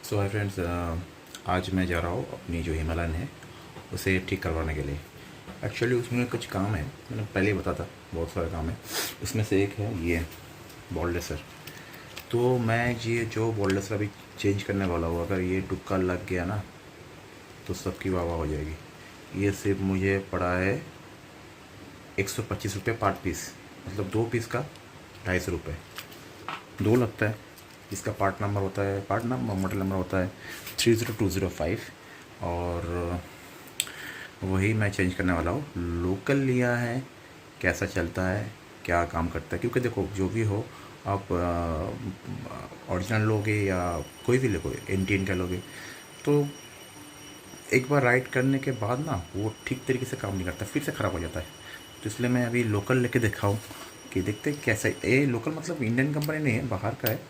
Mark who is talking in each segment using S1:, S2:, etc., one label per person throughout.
S1: सो hi friends, आज मैं जा रहा हूँ अपनी जो हिमालयन है उसे ठीक करवाने के लिए। एक्चुअली उसमें कुछ काम है, मैंने पहले ही बता था, बहुत सारा काम है। उसमें से एक है ये बॉल रेसर। तो मैं ये जो बॉल रेसर अभी चेंज करने वाला हूँ, अगर ये टुक्का लग गया ना तो सबकी वाह वाह हो जाएगी। ये सिर्फ मुझे पड़ा है 125 रुपये पार्ट पीस, मतलब 2 पीस का 250 रुपये। दो लगता है। इसका पार्ट नंबर होता है, पार्ट नंबर मॉडल नंबर होता है 30205। और वही मैं चेंज करने वाला हूँ। लोकल लिया है, कैसा चलता है, क्या काम करता है, क्योंकि देखो जो भी हो, आप ओरिजिनल लोगे या कोई भी लोगे, इंडियन का लोगे, तो एक बार राइड करने के बाद ना वो ठीक तरीके से काम नहीं करता, फिर से ख़राब हो जाता है। तो इसलिए मैं अभी लोकल लेके देखा हूँ कि देखते हैं कैसा है। ये लोकल मतलब इंडियन कंपनी नहीं है, बाहर का है।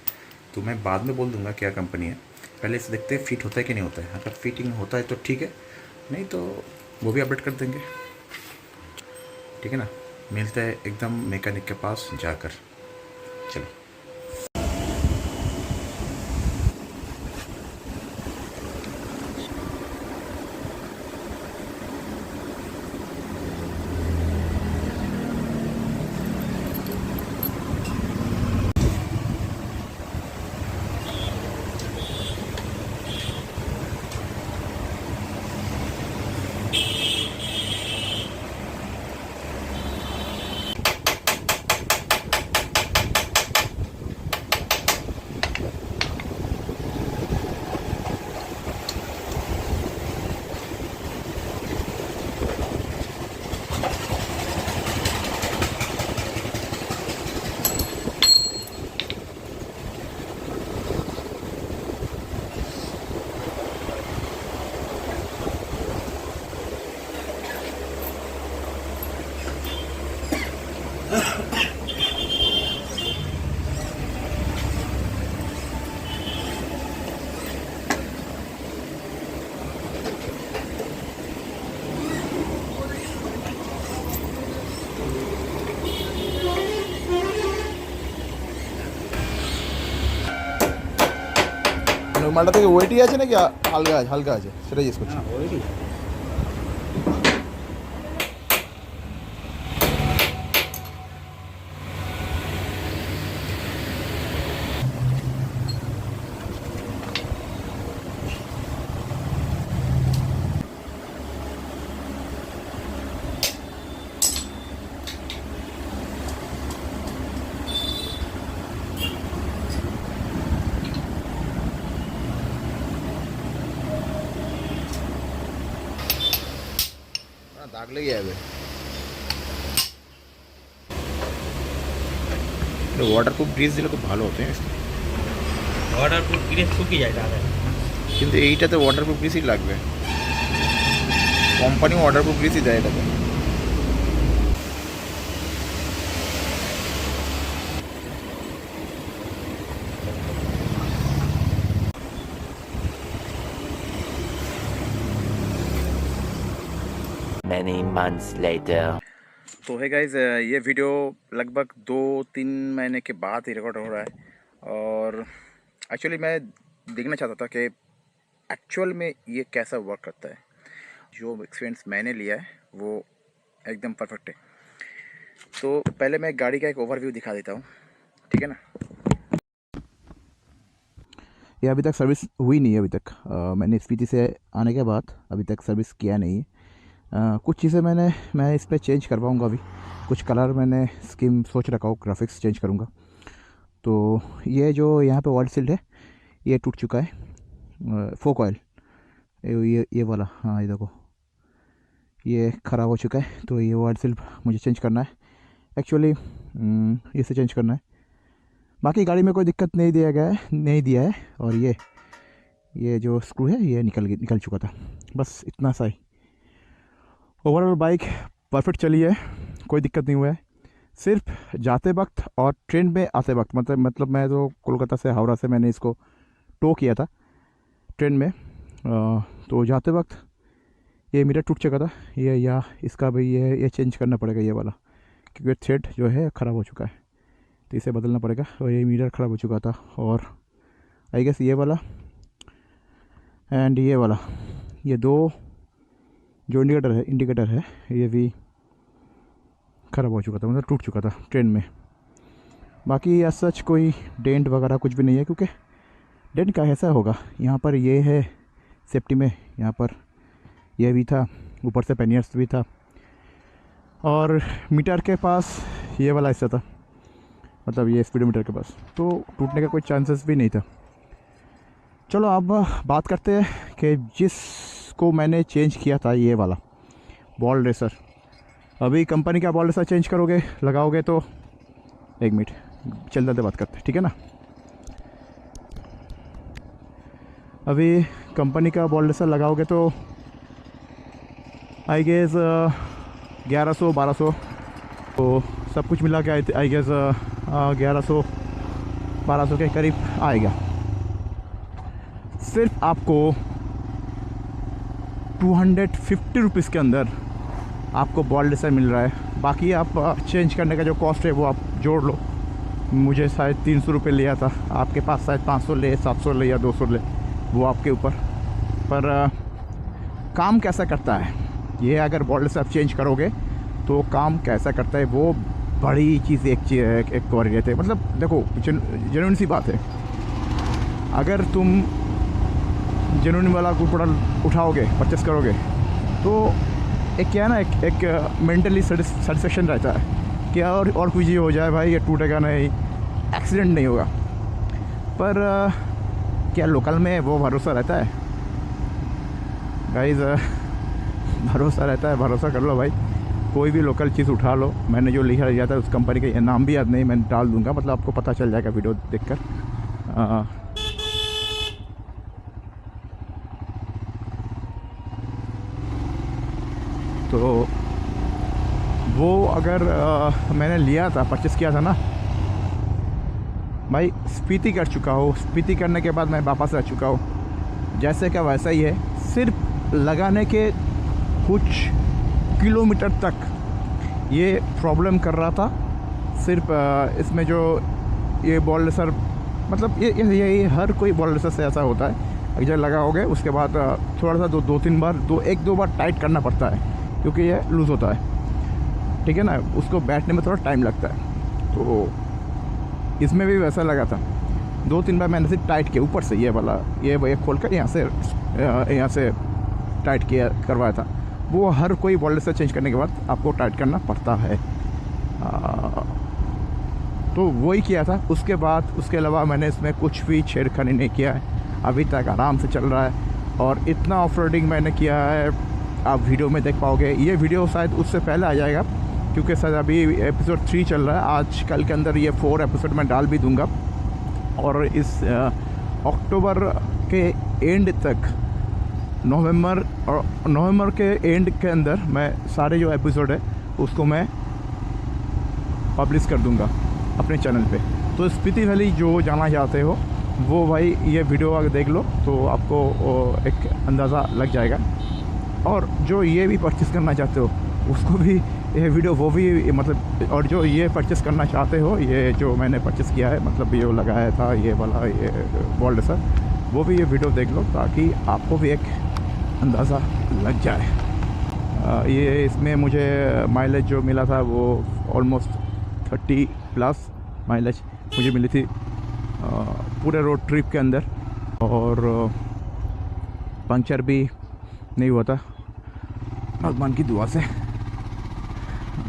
S1: तो मैं बाद में बोल दूंगा क्या कंपनी है। पहले इसे देखते हैं फिट होता है कि नहीं होता है। अगर फिटिंग होता है तो ठीक है, नहीं तो वो भी अपडेट कर देंगे। ठीक है ना। मिलते हैं एकदम मैकेनिक के पास जाकर। चलो।
S2: মালটা থেকে ওয়েটই আছে নাকি হালকা আছে? হালকা আছে, সেটাই জিজ্ঞেস করছি। দাগ লেগে যাবে।
S1: ওয়াটারপ্রুফ গ্রিজ দিলে খুব ভালো হতো।
S3: ওয়াটারপ্রুফ গ্রিজ শুকিয়ে যায় তাহলে।
S1: কিন্তু এইটাতে ওয়াটারপ্রুফ গ্রিজই লাগবে, কোম্পানি ওয়াটারপ্রুফ গ্রিজই দেয় এটাতে।
S4: Many months later.
S1: तो है गाइज, ये वीडियो लगभग 2-3 महीने के बाद ही रिकॉर्ड हो रहा है। और एक्चुअली मैं देखना चाहता था कि एक्चुअल में ये कैसा वर्क करता है। जो एक्सपीरियंस मैंने लिया है वो एकदम परफेक्ट है। तो पहले मैं गाड़ी का एक ओवरव्यू दिखा देता हूँ, ठीक है ना।
S2: ये अभी तक सर्विस हुई नहीं है अभी तक। मैंने स्पीति से आने के बाद अभी तक सर्विस किया नहीं है। कुछ चीज़ें मैं इस पर चेंज करवाऊँगा अभी। कुछ कलर मैंने स्कीम सोच रखा हूँ, ग्राफिक्स चेंज करूँगा। तो ये जो यहाँ पे ऑयल सील्ड है ये टूट चुका है। फोक ऑयल, ये वाला, हाँ ये देखो, ये ख़राब हो चुका है। तो ये ऑयल सील्ड मुझे चेंज करना है एक्चुअली। इसे चेंज करना है। बाकी गाड़ी में कोई दिक्कत नहीं दिया है। और ये जो स्क्रू है ये निकल चुका था, बस इतना सा ही। ओवरऑल बाइक परफेक्ट चली है, कोई दिक्कत नहीं हुआ है। सिर्फ जाते वक्त और ट्रेन में आते वक्त, मतलब मैं तो कोलकाता से हावड़ा से मैंने इसको टो किया था ट्रेन में। तो जाते वक्त ये मीटर टूट चुका था। या इसका भाई ये चेंज करना पड़ेगा ये वाला, क्योंकि थ्रेड जो है ख़राब हो चुका है, तो इसे बदलना पड़ेगा। और ये मीटर ख़राब हो चुका था। और आई गेस ये वाला एंड ये वाला, ये दो जो इंडिकेटर है ये भी ख़राब हो चुका था, मतलब टूट चुका था ट्रेन में। बाकी ऐसा सच कोई डेंट वगैरह कुछ भी नहीं है, क्योंकि डेंट का ऐसा होगा, यहाँ पर ये है सेफ्टी में, यहाँ पर ये भी था, ऊपर से पैनियर्स भी था, और मीटर के पास ये वाला हिस्सा था, मतलब ये स्पीडोमीटर के पास, तो टूटने का कोई चांसेस भी नहीं था। चलो अब बात करते हैं कि जिसको मैंने चेंज किया था, ये वाला बॉल रेसर। अभी कंपनी का बॉल रेसर चेंज करोगे, लगाओगे तो 1 मिनट चलते बात करते हैं, ठीक है ना। अभी कंपनी का बॉल रेसर लगाओगे तो आई गेस 1100-1200, तो सब कुछ मिला के आई गेस 1100-1200 के करीब आएगा। सिर्फ आपको 250 रुपीज़ के अंदर आपको बॉल रेसर मिल रहा है। बाकी आप चेंज करने का जो कॉस्ट है वो आप जोड़ लो। मुझे शायद 300 रुपये लिया था, आपके पास शायद 500 ले, 700 ले या 200 ले, वो आपके ऊपर। पर काम कैसा करता है ये, अगर बॉल रेसर आप चेंज करोगे तो काम कैसा करता है वो बड़ी चीज़ एक कवर रहते हैं। मतलब देखो, जेन्युइन सी बात है, अगर तुम जेन्युइन वाला कोई प्रोडक्ट उठाओगे, परचेस करोगे, तो एक क्या है ना, एक मेंटली सेटिस्फेक्शन रहता है कि और कुछ ये हो जाए भाई, ये टूटेगा नहीं, एक्सीडेंट नहीं होगा। पर क्या लोकल में वो भरोसा रहता है गाइस? भरोसा रहता है, भरोसा कर लो भाई, कोई भी लोकल चीज़ उठा लो। मैंने जो लिखा दिया था उस कंपनी का नाम भी याद नहीं, मैं डाल दूंगा, मतलब आपको पता चल जाएगा वीडियो देखकर। तो वो अगर मैंने लिया था, परचेस किया था ना भाई, स्पीति कर चुका हो, स्पीति करने के बाद मैं वापस आ चुका हूँ, जैसे का वैसा ही है। सिर्फ लगाने के कुछ किलोमीटर तक ये प्रॉब्लम कर रहा था। सिर्फ इसमें जो ये बॉल रेसर, मतलब ये हर कोई बॉल रेसर से ऐसा होता है, जब लगाओगे उसके बाद थोड़ा सा एक दो बार टाइट करना पड़ता है, क्योंकि ये लूज़ होता है, ठीक है ना, उसको बैठने में थोड़ा टाइम लगता है। तो इसमें भी वैसा लगा था, 2-3 बार मैंने सिर्फ टाइट किया ऊपर से, ये वाला ये खोल कर यहाँ से टाइट किया करवाया था। वो हर कोई बॉल रेसर चेंज करने के बाद आपको टाइट करना पड़ता है। तो वही किया था। उसके बाद उसके अलावा मैंने इसमें कुछ भी छेड़खानी नहीं किया है, अभी तक आराम से चल रहा है। और इतना ऑफ रोडिंग मैंने किया है, आप वीडियो में देख पाओगे। ये वीडियो शायद उससे पहले आ जाएगा, क्योंकि शायद अभी एपिसोड 3 चल रहा है, आज कल के अंदर ये 4 एपिसोड मैं डाल भी दूंगा। और इस अक्टूबर के एंड तक, नवंबर के एंड के अंदर मैं सारे जो एपिसोड है उसको मैं पब्लिश कर दूंगा अपने चैनल पे। तो स्पीति वैली जो जाना चाहते हो वो भाई ये वीडियो अगर देख लो तो आपको एक अंदाज़ा लग जाएगा। और जो ये भी परचेज़ करना चाहते हो उसको भी ये वीडियो, वो भी मतलब, और जो ये परचेज़ करना चाहते हो, ये जो मैंने परचेज़ किया है, मतलब ये लगाया था ये वाला, ये बॉल रेसर, वो भी ये वीडियो देख लो ताकि आपको भी एक अंदाज़ा लग जाए। ये इसमें मुझे माइलेज जो मिला था वो ऑलमोस्ट 30+ माइलेज मुझे मिली थी पूरे रोड ट्रिप के अंदर। और पंक्चर भी नहीं हुआ था भगवान की दुआ से।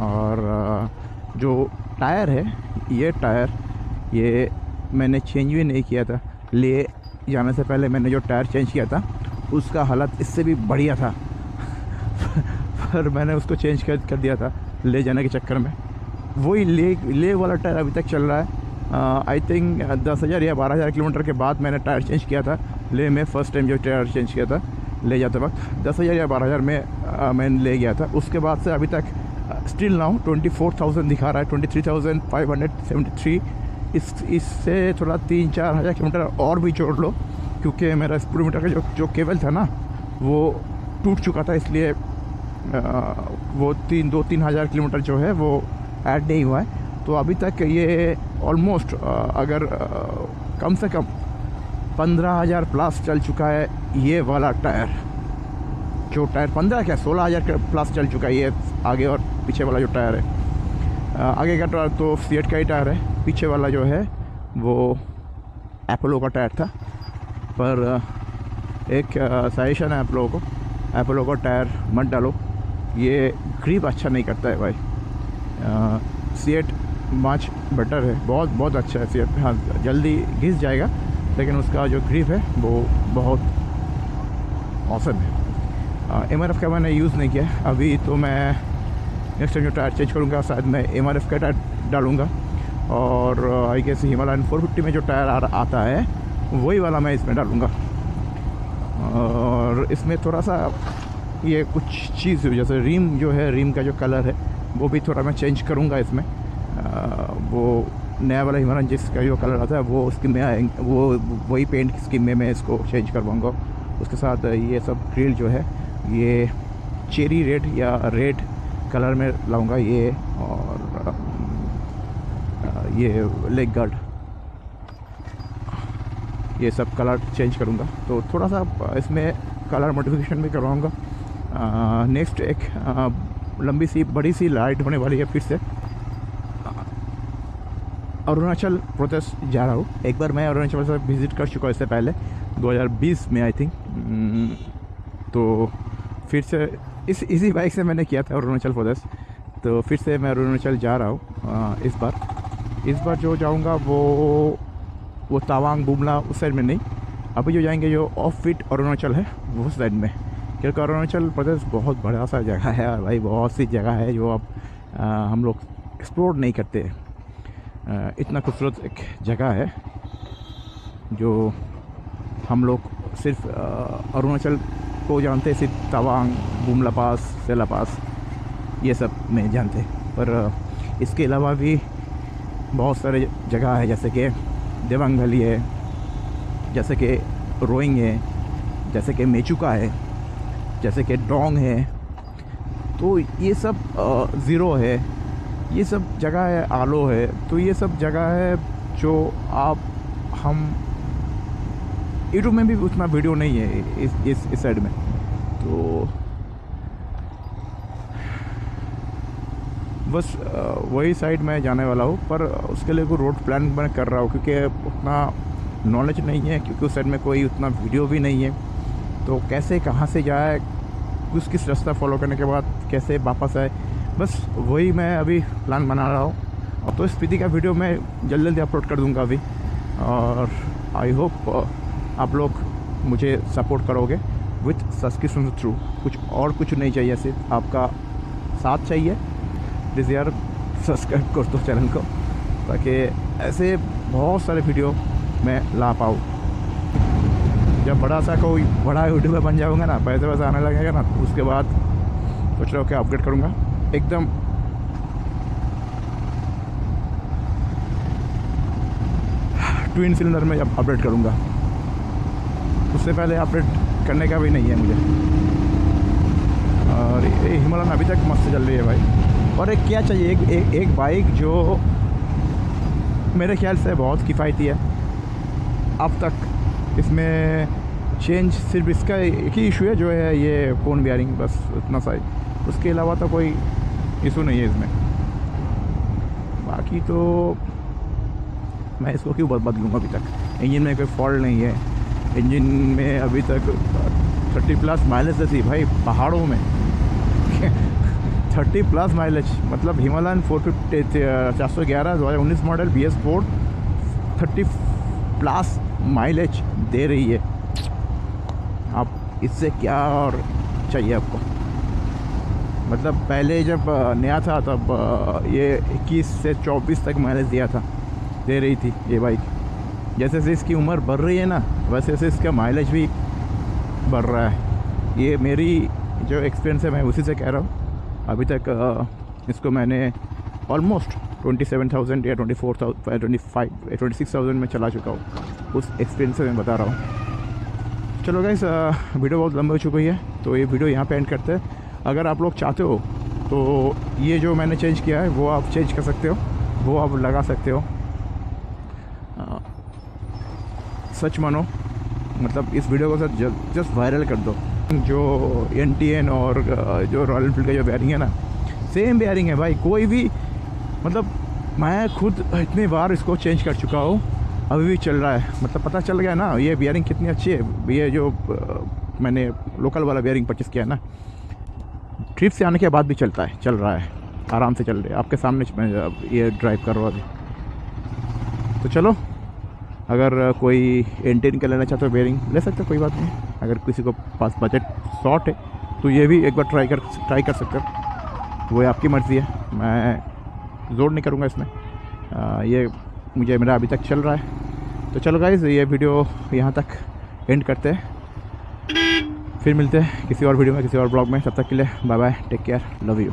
S2: और जो टायर है, ये टायर ये मैंने चेंज भी नहीं किया था। ले जाने से पहले मैंने जो टायर चेंज किया था उसका हालत इससे भी बढ़िया था पर मैंने उसको चेंज कर दिया था ले जाने के चक्कर में। वही ले वाला टायर अभी तक चल रहा है। आई थिंक 10,000 या 12,000 किलोमीटर के बाद मैंने टायर चेंज किया था ले में। फ़र्स्ट टाइम जो टायर चेंज किया था ले जाते वक्त 10,000 या 12,000 में मैंने ले गया था। उसके बाद से अभी तक स्टिल नाउ 24,000 दिखा रहा है, 23,573। इससे थोड़ा 3-4 हज़ार किलोमीटर और भी जोड़ लो, क्योंकि मेरा स्पीडोमीटर का जो केबल था ना वो टूट चुका था, इसलिए वो 2-3 हज़ार किलोमीटर जो है वो ऐड नहीं हुआ है। तो अभी तक ये ऑलमोस्ट अगर कम से कम 15,000 प्लस चल चुका है ये वाला टायर। जो टायर 15 क्या 16,000 प्लस चल चुका है ये आगे और पीछे वाला जो टायर है। आगे का टायर तो सीएट का ही टायर है, पीछे वाला जो है वो एपोलो का टायर था। पर एक सजेशन है आप लोगों को, एपोलो का टायर मत डालो, ये ग्रिप अच्छा नहीं करता है भाई। सीएट मच बेटर है, बहुत बहुत अच्छा है सीएट। हाँ जल्दी घिस जाएगा लेकिन उसका जो ग्रिप है वो बहुत औसम है। MRF का मैंने यूज़ नहीं किया अभी, तो मैं नेक्स्ट टाइम जो टायर चेंज करूँगा शायद मैं MRF का टायर डालूँगा। और आई गेस हिमालयन 450 में जो टायर आता है वही वाला मैं इसमें डालूँगा। और इसमें थोड़ा सा ये कुछ चीज़ जैसे रिम जो है, रिम का जो कलर है वो भी थोड़ा मैं चेंज करूँगा इसमें। वो नया वाला हिमालयन जिसका जो कलर आता है वो स्कीम में आएंगे, वो वही पेंट स्कीम में मैं इसको चेंज करवाऊँगा। उसके साथ ये सब ग्रिल जो है ये चेरी रेड या रेड कलर में लाऊंगा ये। और ये लेग गार्ड ये सब कलर चेंज करूंगा, तो थोड़ा सा इसमें कलर मॉडिफिकेशन भी करवाऊंगा। नेक्स्ट एक लंबी सी बड़ी सी राइड होने वाली है फिर से। अरुणाचल प्रदेश जा रहा हूँ। एक बार मैं अरुणाचल से विज़िट कर चुका हूँ इससे पहले 2020 में आई थिंक। तो फिर से इसी बाइक से मैंने किया था अरुणाचल प्रदेश, तो फिर से मैं अरुणाचल जा रहा हूँ इस बार जो जाऊँगा वो तवांग बुमला उस साइड में नहीं, अभी जो जाएंगे जो ऑफ फिट अरुणाचल है वो साइड में। क्योंकि अरुणाचल प्रदेश बहुत बड़ा सा जगह है और भाई बहुत सी जगह है जो अब हम लोग एक्सप्लोर नहीं करते। इतना खूबसूरत एक जगह है जो हम लोग सिर्फ अरुणाचल को जानते, सिर्फ तवांग, बुमला पास, सेला पास ये सब में जानते। पर इसके अलावा भी बहुत सारे जगह है, जैसे कि देवांग वैली है, जैसे कि रोइंग है, जैसे कि मेचुका है, जैसे कि डोंग है। तो ये सब ज़ीरो है, ये सब जगह है, आलो है। तो ये सब जगह है जो हम यूट्यूब में भी उतना वीडियो नहीं है इस साइड में। तो बस वही साइड में जाने वाला हूँ, पर उसके लिए कोई रोड प्लान मैं कर रहा हूँ क्योंकि उतना नॉलेज नहीं है, क्योंकि उस साइड में कोई उतना वीडियो भी नहीं है। तो कैसे कहाँ से जाए, किस रास्ता फॉलो करने के बाद कैसे वापस आए, बस वही मैं अभी प्लान बना रहा हूँ। तो स्पीति का वीडियो मैं जल्दी अपलोड कर दूँगा अभी। और आई होप आप लोग मुझे सपोर्ट करोगे विथ सब्सक्रिप्शन थ्रू। कुछ नहीं चाहिए, सिर्फ आपका साथ चाहिए। प्लीज़ यार सब्सक्राइब कर दो चैनल को, ताकि ऐसे बहुत सारे वीडियो मैं ला पाऊँ। जब कोई बड़ा यूट्यूबर बन जाऊँगा ना, पैसे वैसे आने लगेगा ना, तो उसके बाद सोच रहा हूँ कि अपग्रेड करूँगा एकदम ट्विन सिलेंडर में अपडेट करूँगा। उससे पहले अपडेट करने का भी नहीं है मुझे। और ये हिमालयन अभी तक मस्त चल रही है भाई। और एक क्या चाहिए, एक बाइक जो मेरे ख्याल से बहुत किफ़ायती है अब तक। इसमें चेंज सिर्फ इसका एक ही इशू है जो है ये कोन बियरिंग, बस इतना सा ही। उसके अलावा तो कोई इशू नहीं है इसमें। बाकी तो मैं इसको क्यों बदलूँगा, अभी तक इंजन में कोई फॉल्ट नहीं है। इंजन में अभी तक 30+ माइलेज देती भाई पहाड़ों में 30+ माइलेज, मतलब हिमालयन 411 2019 मॉडल BS4 30+ माइलेज दे रही है। आप इससे क्या और चाहिए आपको। मतलब पहले जब नया था तब ये 21 से 24 तक माइलेज दे रही थी ये बाइक। जैसे जैसे इसकी उम्र बढ़ रही है ना, वैसे वैसे इसका माइलेज भी बढ़ रहा है। ये मेरी जो एक्सपीरियंस है मैं उसी से कह रहा हूँ। अभी तक इसको मैंने ऑलमोस्ट 27,000 या 26,000 में चला चुका हूँ। उस एक्सपीरियंस से मैं बता रहा हूँ। चलो गाइस, वीडियो बहुत लंबी हो चुकी है, तो ये वीडियो यहाँ पे एंड करते हैं। अगर आप लोग चाहते हो तो ये जो मैंने चेंज किया है वो आप चेंज कर सकते हो, वो आप लगा सकते हो। सच मानो मतलब इस वीडियो को सर जस्ट वायरल कर दो। जो NTN और जो रॉयल एनफील्ड का जो बेयरिंग है ना, सेम बेयरिंग है भाई। कोई भी मतलब मैं खुद इतनी बार इसको चेंज कर चुका हूँ, अभी भी चल रहा है। मतलब पता चल गया ना ये बेयरिंग कितनी अच्छी है। ये जो मैंने लोकल वाला बेयरिंग परचेस किया है ना, ट्रिप से आने के बाद भी चल रहा है, आराम से चल रहा है। आपके सामने मैं ये ड्राइव कर रहा हूँ अभी। तो चलो, अगर कोई NTN का लेना चाहते हो बेयरिंग ले सकते हो, कोई बात नहीं। अगर किसी को पास बजट शॉर्ट है तो ये भी एक बार ट्राई कर सकते हो, वो आपकी मर्ज़ी है। मैं जोर नहीं करूँगा इसमें। ये मेरा अभी तक चल रहा है। तो चलो गाइज़, ये वीडियो यहाँ तक एंड करते हैं, फिर मिलते हैं किसी और वीडियो में, किसी और ब्लॉग में। तब तक के लिए bye bye, take care, love you.